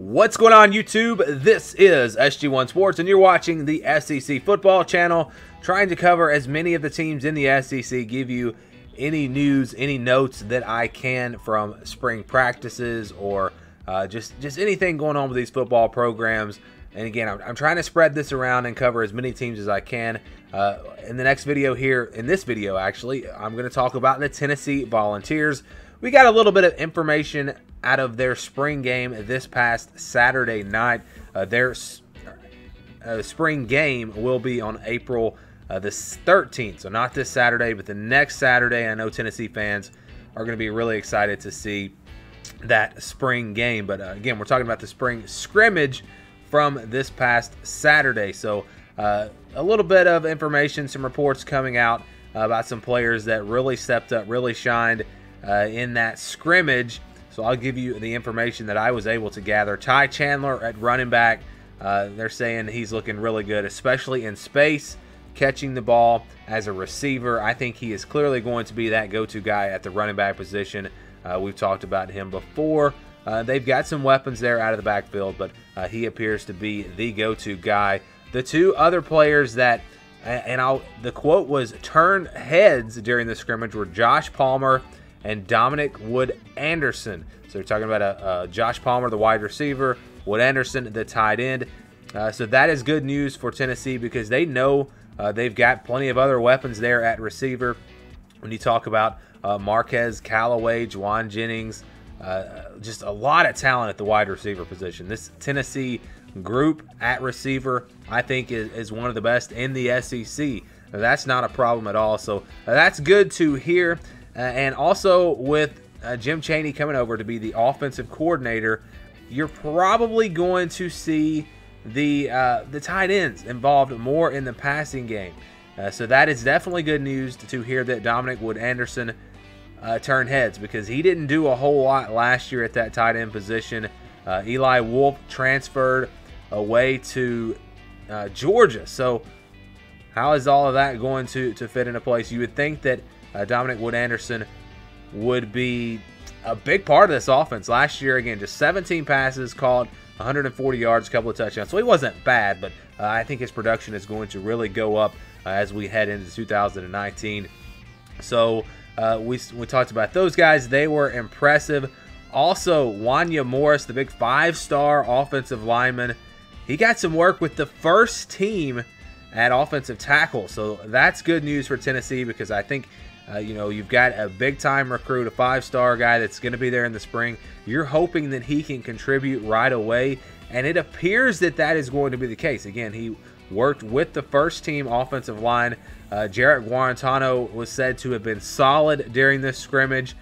What's going on, YouTube? This is SG1 Sports, and you're watching the SEC Football Channel, trying to cover as many of the teams in the SEC, give you any news, any notes that I can from spring practices or just anything going on with these football programs. And again, I'm trying to spread this around and cover as many teams as I can. In the next video here, in this video actually, I'm going to talk about the Tennessee Volunteers. We got a little bit of information out of their spring game this past Saturday night. Their spring game will be on April the 13th. So not this Saturday, but the next Saturday. I know Tennessee fans are going to be really excited to see that spring game. But again, we're talking about the spring scrimmage from this past Saturday. So a little bit of information, some reports coming out about some players that really stepped up, really shined in that scrimmage. So I'll give you the information that I was able to gather. Ty Chandler at running back, they're saying he's looking really good, especially in space, catching the ball as a receiver. I think he is clearly going to be that go-to guy at the running back position. We've talked about him before. They've got some weapons there out of the backfield, but he appears to be the go-to guy. The two other players that, the quote was, turn heads during the scrimmage were Josh Palmer and Dominic Wood-Anderson. So we're talking about Josh Palmer, the wide receiver, Wood-Anderson, the tight end. So that is good news for Tennessee because they know they've got plenty of other weapons there at receiver. When you talk about Marquez Callaway, Juwan Jennings, just a lot of talent at the wide receiver position. This Tennessee group at receiver, I think, is one of the best in the SEC. That's not a problem at all. So that's good to hear. And also with Jim Chaney coming over to be the offensive coordinator, you're probably going to see the tight ends involved more in the passing game. So that is definitely good news to hear that Dominic Wood-Anderson turned heads, because he didn't do a whole lot last year at that tight end position. Eli Wolf transferred away to Georgia. So how is all of that going to fit into place? You would think that Dominic Wood-Anderson would be a big part of this offense. Last year, again, just 17 passes, caught 140 yards, a couple of touchdowns. So he wasn't bad, but I think his production is going to really go up as we head into 2019. So we talked about those guys. They were impressive. Also, Wanya Morris, the big 5-star offensive lineman, he got some work with the first team at offensive tackle. So that's good news for Tennessee, because I think you've got a big-time recruit, a 5-star guy that's going to be there in the spring. You're hoping that he can contribute right away, and it appears that that is going to be the case. Again, he worked with the first-team offensive line. Jarrett Guarantano was said to have been solid during this scrimmage.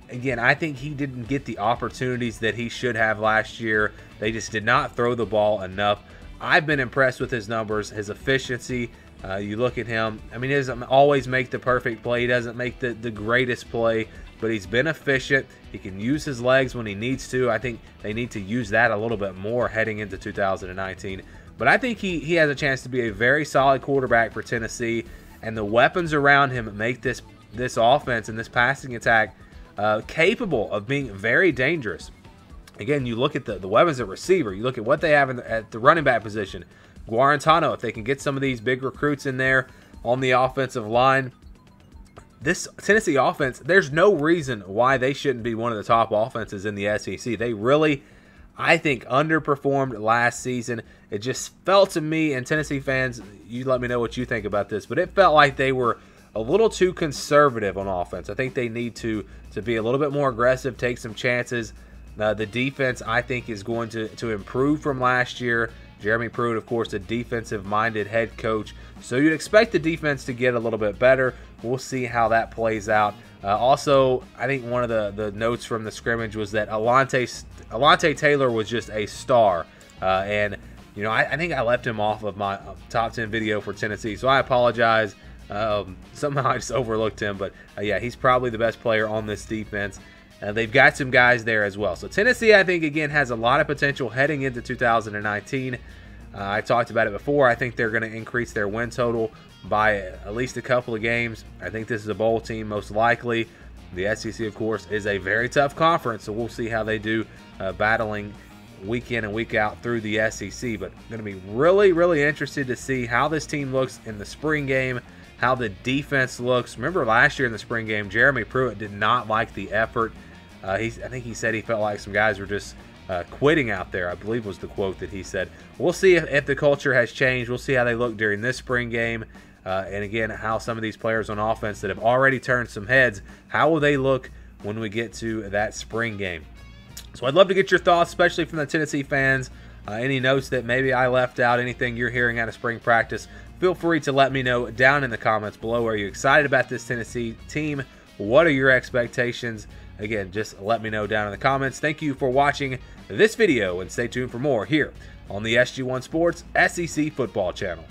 Again, I think he didn't get the opportunities that he should have last year. They just did not throw the ball enough. I've been impressed with his numbers, his efficiency. You look at him, I mean, he doesn't always make the perfect play. He doesn't make the greatest play, but he's been efficient. He can use his legs when he needs to. I think they need to use that a little bit more heading into 2019. But I think he has a chance to be a very solid quarterback for Tennessee, and the weapons around him make this offense and this passing attack capable of being very dangerous. Again, you look at the weapons at receiver. You look at what they have at the running back position. Guarantano, if they can get some of these big recruits in there on the offensive line, this Tennessee offense, there's no reason why they shouldn't be one of the top offenses in the SEC. They really, I think, underperformed last season. It just felt to me, and Tennessee fans, you let me know what you think about this, but it felt like they were a little too conservative on offense. I think they need to be a little bit more aggressive, take some chances. The defense, I think, is going to improve from last year. Jeremy Pruitt, of course, a defensive-minded head coach. So you'd expect the defense to get a little bit better. We'll see how that plays out. Also, I think one of the notes from the scrimmage was that Alontae Taylor was just a star. And, I think I left him off of my top 10 video for Tennessee, so I apologize. Somehow I just overlooked him. But, yeah, he's probably the best player on this defense. They've got some guys there as well. So Tennessee, I think, again, has a lot of potential heading into 2019. I talked about it before. I think they're going to increase their win total by at least a couple of games. I think this is a bowl team most likely. The SEC, of course, is a very tough conference, so we'll see how they do battling week in and week out through the SEC. But I'm going to be really, really interested to see how this team looks in the spring game, how the defense looks. Remember last year in the spring game, Jeremy Pruitt did not like the effort. I think he said he felt like some guys were just quitting out there, I believe was the quote that he said. We'll see if the culture has changed. We'll see how they look during this spring game. And again, how some of these players on offense that have already turned some heads, how will they look when we get to that spring game? So I'd love to get your thoughts, especially from the Tennessee fans. Any notes that maybe I left out, anything you're hearing out of spring practice, feel free to let me know down in the comments below. Are you excited about this Tennessee team? What are your expectations? Again, just let me know down in the comments. Thank you for watching this video, and stay tuned for more here on the SG1 Sports SEC Football Channel.